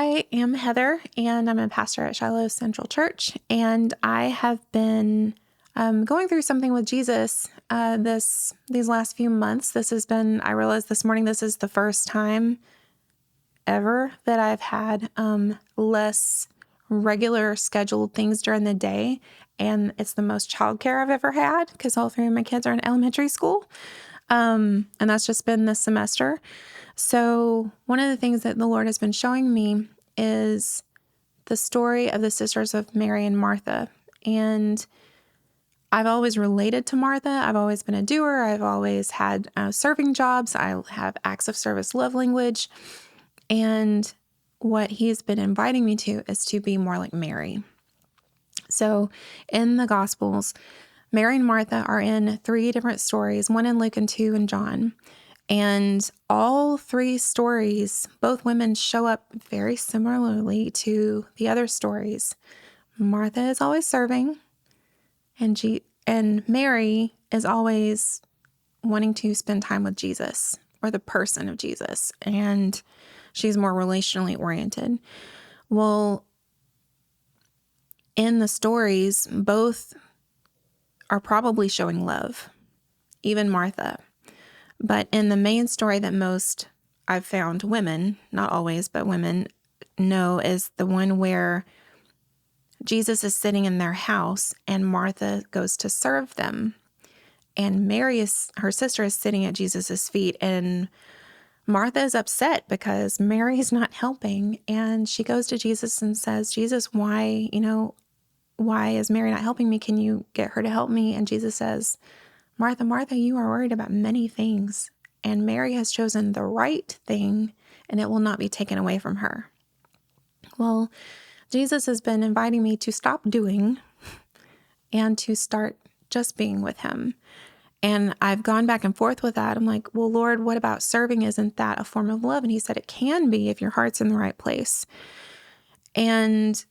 I am Heather, and I'm a pastor at Shiloh Central Church, and I have been going through something with Jesus these last few months. I realized this morning, this is the first time ever that I've had less regular scheduled things during the day, and it's the most childcare I've ever had because all three of my kids are in elementary school, and that's just been this semester. So one of the things that the Lord has been showing me is the story of the sisters of Mary and Martha. And I've always related to Martha. I've always been a doer. I've always had serving jobs. I have acts of service love language. And what he's been inviting me to is to be more like Mary. So in the Gospels, Mary and Martha are in 3 different stories, one in Luke and 2 in John. And all 3 stories, both women show up very similarly to the other stories. Martha is always serving, and Mary is always wanting to spend time with Jesus or the person of Jesus, and she's more relationally oriented. Well, in the stories, both are probably showing love, even Martha. But in the main story that most I've found women, not always, but women know, is the one where Jesus is sitting in their house and Martha goes to serve them. And her sister, is sitting at Jesus's feet, and Martha is upset because Mary's not helping. And she goes to Jesus and says, Jesus, why is Mary not helping me? Can you get her to help me? And Jesus says, Martha, Martha, you are worried about many things, and Mary has chosen the right thing, and it will not be taken away from her. Well, Jesus has been inviting me to stop doing and to start just being with him. And I've gone back and forth with that. I'm like, well, Lord, what about serving? Isn't that a form of love? And he said it can be if your heart's in the right place. And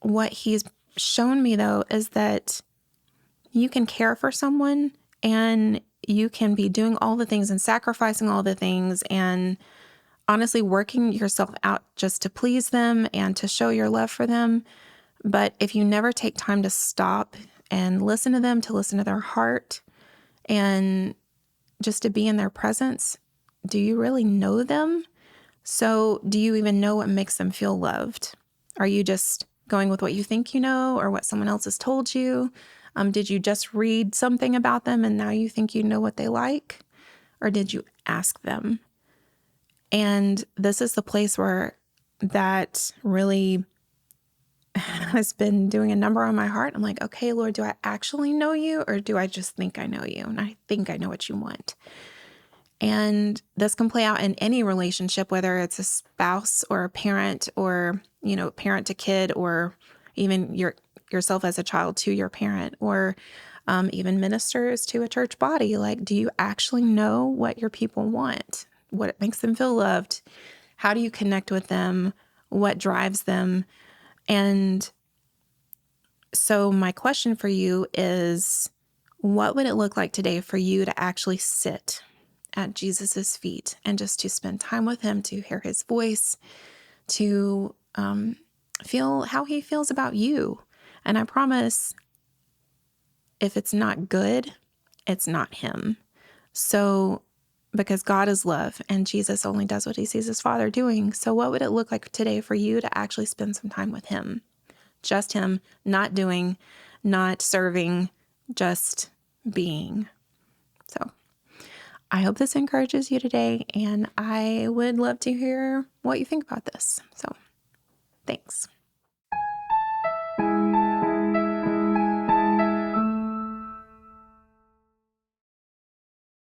what he's shown me, though, is that you can care for someone and you can be doing all the things and sacrificing all the things and honestly working yourself out just to please them and to show your love for them. But if you never take time to stop and listen to them, to listen to their heart, and just to be in their presence, do you really know them? So do you even know what makes them feel loved? Are you just going with what you think you know or what someone else has told you? Did you just read something about them and now you think you know what they like? Or did you ask them? And this is the place where that really has been doing a number on my heart. I'm like, okay, Lord, do I actually know you, or do I just think I know you? And I think I know what you want. And this can play out in any relationship, whether it's a spouse or a parent or, parent to kid, or even yourself as a child to your parent, or even ministers to a church body. Like, do you actually know what your people want? What makes them feel loved? How do you connect with them? What drives them? And so my question for you is, what would it look like today for you to actually sit at Jesus's feet and just to spend time with him, to hear his voice, to feel how he feels about you? And I promise, if it's not good, it's not him. So, because God is love and Jesus only does what he sees his Father doing. So what would it look like today for you to actually spend some time with him? Just him, not doing, not serving, just being. So I hope this encourages you today, and I would love to hear what you think about this. So thanks.